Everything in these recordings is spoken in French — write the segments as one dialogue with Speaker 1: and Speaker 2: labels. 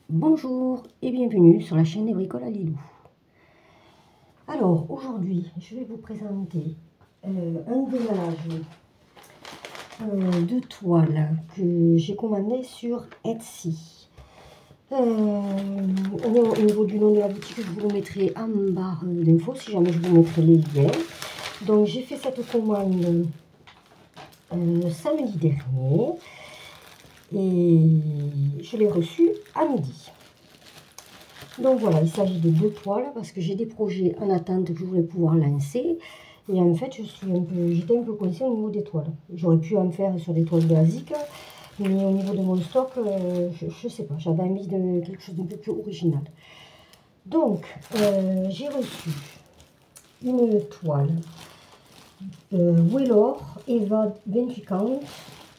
Speaker 1: Bonjour et bienvenue sur la chaîne des bricoles à Lilou. Alors aujourd'hui je vais vous présenter un déballage de toile que j'ai commandé sur Etsy. Au niveau du nom de la boutique, je vous le mettrai en barre d'infos si jamais je vous mettrai les liens. Donc j'ai fait cette commande samedi dernier et je l'ai reçue à midi. Donc voilà, il s'agit de 2 toiles parce que j'ai des projets en attente que je voulais pouvoir lancer. Et en fait, j'étais un peu coincée au niveau des toiles. J'aurais pu en faire sur des toiles basiques, mais au niveau de mon stock, je ne sais pas, j'avais envie de quelque chose d'un peu plus original. Donc, j'ai reçu une toile Wellor Eva 28 ans.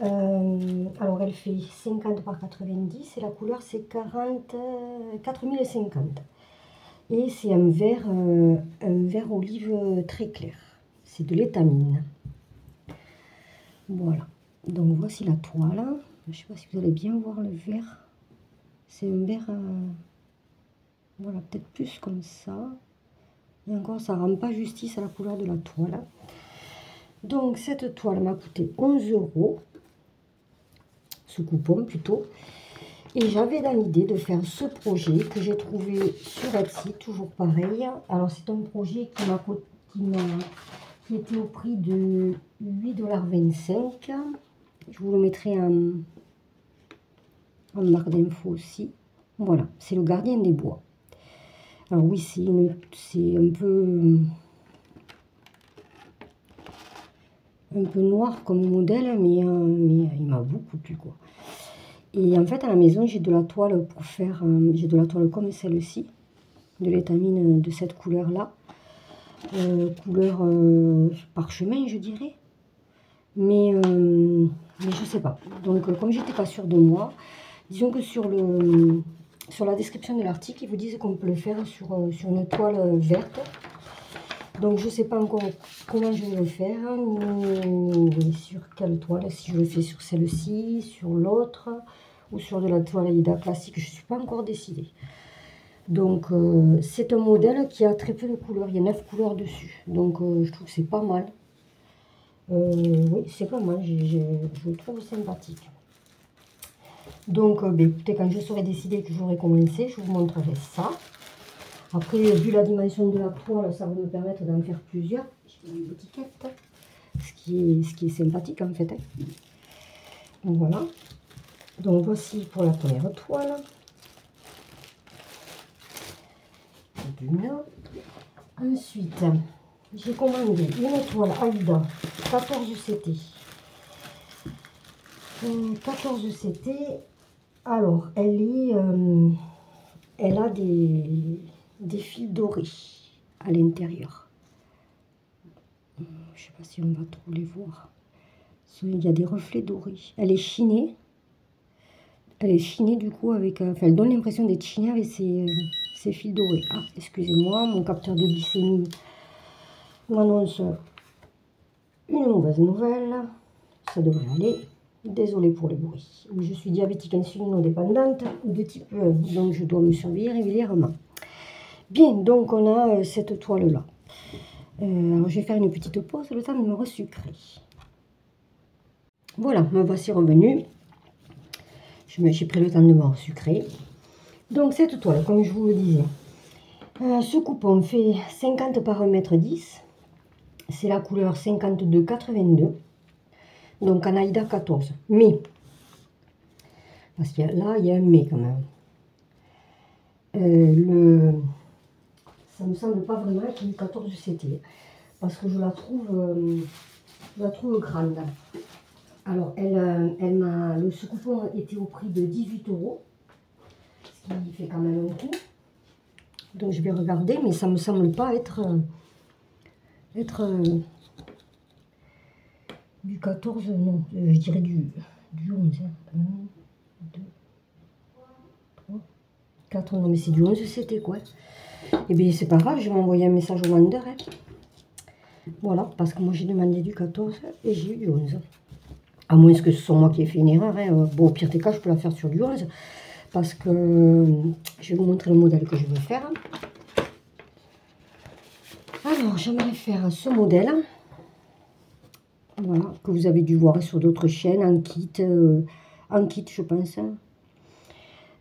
Speaker 1: Alors elle fait 50 par 90 et la couleur c'est 4050 et c'est un vert olive très clair, c'est de l'étamine. Voilà, donc voici la toile. Je ne sais pas si vous allez bien voir le vert, c'est un vert voilà, peut-être plus comme ça, et encore ça rend pas justice à la couleur de la toile. Donc cette toile m'a coûté 11 €, ce coupon plutôt, et j'avais dans l'idée de faire ce projet que j'ai trouvé sur Etsy, toujours pareil. Alors c'est un projet qui était au prix de 8,25 $. Je vous le mettrai en barre d'infos aussi. Voilà, c'est le gardien des bois. Alors oui, c'est un peu noir comme modèle, mais il m'a beaucoup plu quoi. Et en fait à la maison j'ai de la toile pour faire, j'ai de la toile comme celle-ci, de l'étamine de cette couleur là, couleur parchemin je dirais, mais je sais pas. Donc comme j'étais pas sûre de moi, disons que sur la description de l'article ils vous disent qu'on peut le faire sur une toile verte. Donc je ne sais pas encore comment je vais le faire, ni sur quelle toile, si je le fais sur celle-ci, sur l'autre, ou sur de la toile Aïda classique, je ne suis pas encore décidée. Donc c'est un modèle qui a très peu de couleurs, il y a 9 couleurs dessus, donc je trouve que c'est pas mal. Oui, c'est pas mal, je le trouve sympathique. Donc écoutez, quand je serai décidée que j'aurai commencé, je vous montrerai ça. Après, vu la dimension de la toile, ça va me permettre d'en faire plusieurs. J'ai mis l'étiquette, ce qui est sympathique en fait. Donc voilà. Donc voici pour la première toile. Ensuite, j'ai commandé une toile Aïda 14 CT. 14 CT. Alors, elle a des fils dorés à l'intérieur. Je ne sais pas si on va trop les voir. Il y a des reflets dorés. Elle est chinée. Elle est chinée du coup avec... enfin, elle donne l'impression d'être chinée avec ses fils dorés. Ah, excusez-moi, mon capteur de glycémie m'annonce une mauvaise nouvelle. Ça devrait aller. Désolée pour le bruit. Je suis diabétique insulinodépendante de type 1, donc je dois me surveiller régulièrement. Bien, donc on a cette toile-là. Alors je vais faire une petite pause, le temps de me resucrer. Voilà, me voici revenue. J'ai pris le temps de me resucrer. Donc cette toile, comme je vous le disais, ce coupon fait 50 par 1,10 m. C'est la couleur 52,82. Donc en Aïda 14. Mais, parce que là, il y a un mais quand même. Ça me semble pas vraiment être une 14 CT. Parce que je la trouve grande. Alors, ce coupon était au prix de 18 €, ce qui fait quand même un coup. Donc, je vais regarder, mais ça me semble pas être du 14, non, je dirais du 11. 1, 2, 3, 4, non, mais c'est du 11, c'était quoi? Eh bien, c'est pas grave, je vais m'envoyer un message au vendeur. Voilà, parce que moi j'ai demandé du 14 et j'ai eu du 11. À moins que ce soit moi qui ai fait une erreur. Hein. Bon, au pire des cas, je peux la faire sur du 11. Parce que je vais vous montrer le modèle que je veux faire. Alors, j'aimerais faire ce modèle. Voilà, que vous avez dû voir sur d'autres chaînes, en kit je pense,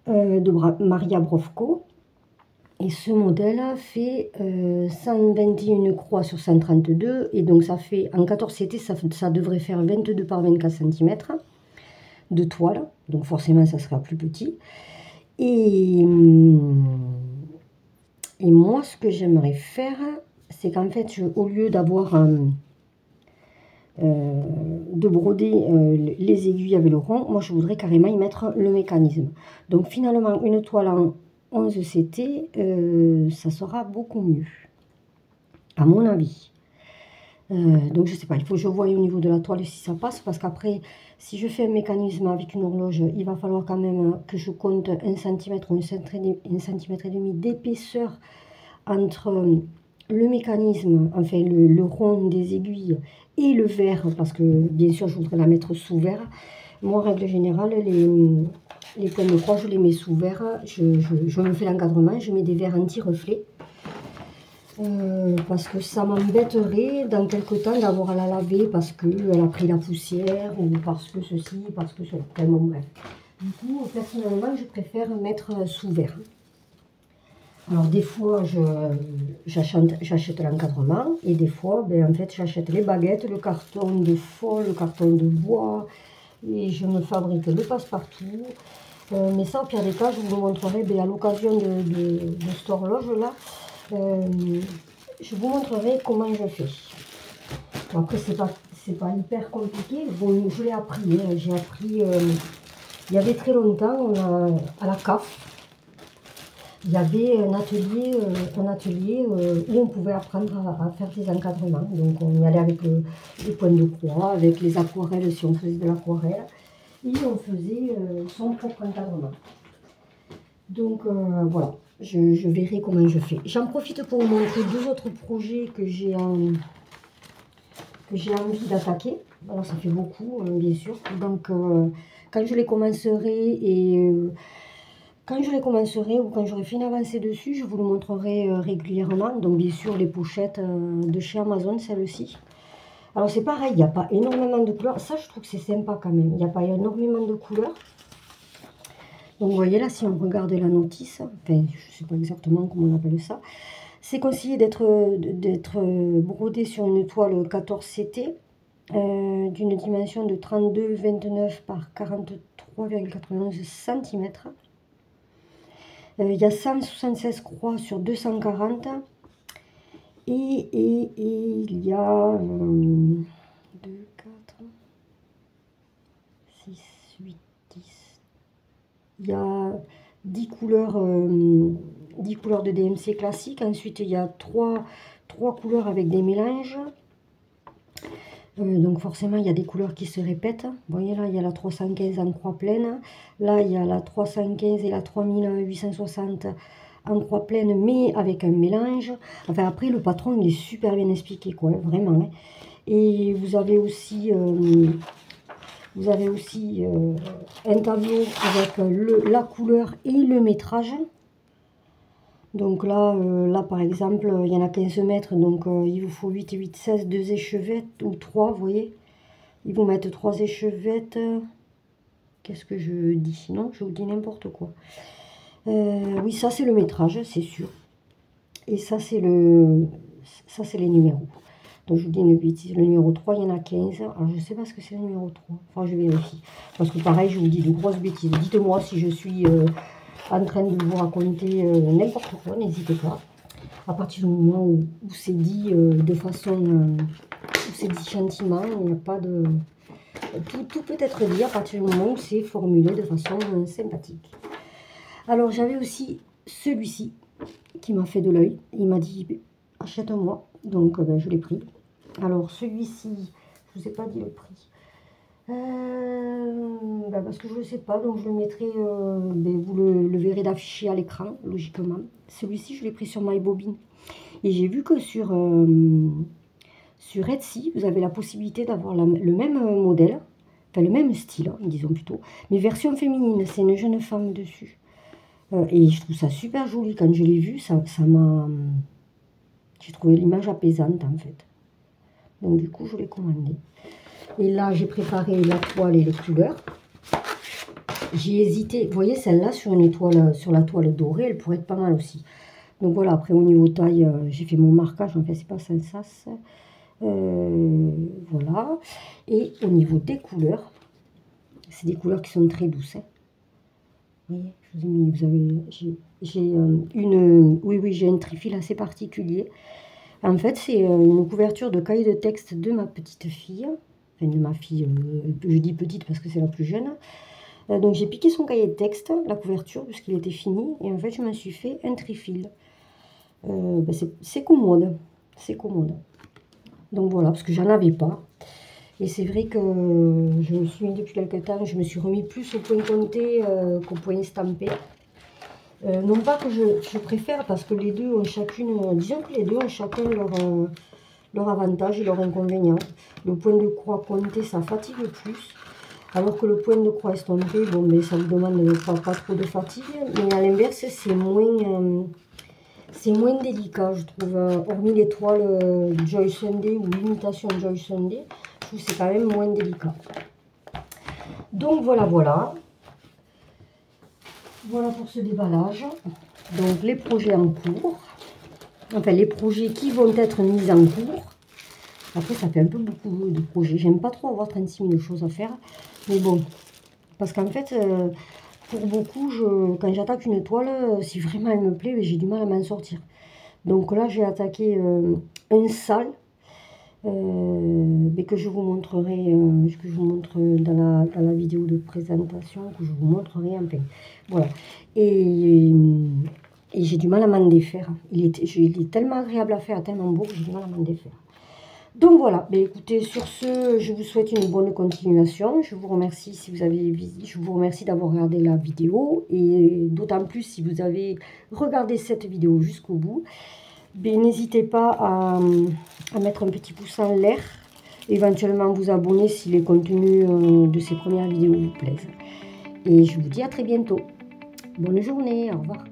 Speaker 1: de Maria Brovko. Et ce modèle fait 121 croix sur 132. Et donc, ça fait, en 14 CT, ça devrait faire 22 par 24 cm de toile. Donc, forcément, ça sera plus petit. Et moi, ce que j'aimerais faire, c'est qu'en fait, au lieu d'avoir de broder les aiguilles avec le rond, moi je voudrais carrément y mettre le mécanisme. Donc finalement, une toile en 11 CT, ça sera beaucoup mieux, à mon avis. Donc je sais pas, il faut que je voie au niveau de la toile si ça passe, parce qu'après, si je fais un mécanisme avec une horloge, il va falloir quand même que je compte 1 cm ou 1,5 cm d'épaisseur entre le mécanisme, enfin le rond des aiguilles et le verre, parce que bien sûr je voudrais la mettre sous verre. Moi, en règle générale, les points de croix, je les mets sous verre. Je me fais l'encadrement, je mets des verres anti-reflet. Parce que ça m'embêterait dans quelques temps d'avoir à la laver parce qu'elle a pris la poussière ou parce que ceci, parce que cela. Enfin, bon, bref. Du coup, personnellement, je préfère mettre sous verre. Alors des fois, j'achète l'encadrement et des fois, ben, en fait, j'achète les baguettes, le carton de fond, le carton de bois et je me fabrique le passe-partout. Mais ça, au pire des cas, je vous le montrerai ben, à l'occasion de cette horloge-là. Je vous montrerai comment je fais. Bon, après, c'est pas hyper compliqué. Bon, je l'ai appris. Hein. J'ai appris il y avait très longtemps à la CAF. Il y avait un atelier où on pouvait apprendre à faire des encadrements. Donc on y allait avec les points de croix, avec les aquarelles si on faisait de l'aquarelle. Et on faisait son propre encadrement. Donc voilà, je verrai comment je fais. J'en profite pour vous montrer deux autres projets que j'ai envie d'attaquer. Alors ça fait beaucoup, bien sûr. Donc quand je les commencerai ou quand j'aurai fait une avancée dessus, je vous le montrerai régulièrement. Donc bien sûr les pochettes de chez Amazon, celles-ci. Alors c'est pareil, il n'y a pas énormément de couleurs. Ça, je trouve que c'est sympa quand même. Il n'y a pas énormément de couleurs. Donc vous voyez là, si on regarde la notice, enfin je ne sais pas exactement comment on appelle ça, c'est conseillé d'être brodé sur une toile 14 CT d'une dimension de 32,29 par 43,91 cm. Il y a 176 croix sur 240 et il y a 2, 4, 6, 8, 10. Il y a 10 couleurs de DMC classique. Ensuite, il y a 3 couleurs avec des mélanges. Donc forcément, il y a des couleurs qui se répètent. Vous voyez là, il y a la 315 en croix pleine. Là, il y a la 315 et la 3860 en croix pleine, mais avec un mélange. Enfin, après, le patron, il est super bien expliqué, quoi, vraiment. Hein. Et vous avez aussi un tableau avec la couleur et le métrage. Donc là, par exemple, il y en a 15 mètres, donc il vous faut 8 et 8, 16, 2 échevettes ou 3, vous voyez. Ils vous mettent 3 échevettes. Qu'est-ce que je dis? Non, je vous dis n'importe quoi. Oui, ça c'est le métrage, c'est sûr. Et ça c'est les numéros. Donc je vous dis une bêtise, le numéro 3, il y en a 15. Alors je ne sais pas ce que c'est le numéro 3. Enfin, je vérifie. Parce que pareil, je vous dis de grosses bêtises. Dites-moi si je suis en train de vous raconter n'importe quoi, n'hésitez pas. À partir du moment où c'est dit de façon, où c'est dit gentiment, il n'y a pas de... Tout peut être dit à partir du moment où c'est formulé de façon sympathique. Alors j'avais aussi celui-ci qui m'a fait de l'œil. Il m'a dit achète-moi, donc ben, je l'ai pris. Alors celui-ci, je ne vous ai pas dit le prix. Ben parce que je ne le sais pas, donc je le mettrai, ben vous le verrez d'affiché à l'écran, logiquement. Celui-ci, je l'ai pris sur MyBobine. Et j'ai vu que sur Etsy, vous avez la possibilité d'avoir le même modèle, enfin le même style, hein, disons plutôt, mais version féminine, c'est une jeune femme dessus. Et je trouve ça super joli, quand je l'ai vu, ça m'a... J'ai trouvé l'image apaisante en fait. Donc du coup, je l'ai commandé. Et là, j'ai préparé la toile et les couleurs. J'ai hésité, vous voyez, celle-là sur la toile dorée, elle pourrait être pas mal aussi. Donc voilà, après au niveau taille, j'ai fait mon marquage, en fait, c'est pas sans sas. Voilà. Et au niveau des couleurs, c'est des couleurs qui sont très douces. Hein. Vous voyez, je vous ai mis, j'ai oui, j'ai un trifil assez particulier. En fait, c'est une couverture de cahier de texte de ma petite fille. Enfin, de ma fille, je dis petite parce que c'est la plus jeune. Donc j'ai piqué son cahier de texte, la couverture, puisqu'il était fini. Et en fait, je me suis fait un trifil. Ben, c'est commode. C'est commode. Donc voilà, parce que j'en avais pas. Et c'est vrai que je me suis mis depuis quelques temps, je me suis remis plus au point compté qu'au point estampé. Non pas que je préfère, parce que les deux ont chacune, disons que les deux ont chacun leur avantage et leur inconvénient. Le point de croix compté, ça fatigue plus, alors que le point de croix estampé, bon, mais ça vous demande pas trop de fatigue, mais à l'inverse, c'est moins délicat, je trouve, hormis les toiles Joy Sunday ou l'imitation Joy Sunday, je trouve que c'est quand même moins délicat. Donc voilà, voilà. Voilà pour ce déballage. Donc les projets en cours. Enfin, les projets qui vont être mis en cours. Après, ça fait un peu beaucoup de projets. J'aime pas trop avoir 36 000 choses à faire. Mais bon, parce qu'en fait, pour beaucoup, quand j'attaque une toile, si vraiment elle me plaît, j'ai du mal à m'en sortir. Donc là, j'ai attaqué un sale. Mais que je vous montrerai, que je vous montre dans la vidéo de présentation, que je vous montrerai enfin. Voilà. Et j'ai du mal à m'en défaire. Il est tellement agréable à faire, tellement beau que j'ai du mal à m'en défaire. Donc voilà, mais écoutez, sur ce, je vous souhaite une bonne continuation. Je vous remercie je vous remercie d'avoir regardé la vidéo et d'autant plus si vous avez regardé cette vidéo jusqu'au bout. N'hésitez pas à mettre un petit pouce en l'air, éventuellement vous abonner si les contenus de ces premières vidéos vous plaisent. Et je vous dis à très bientôt. Bonne journée, au revoir.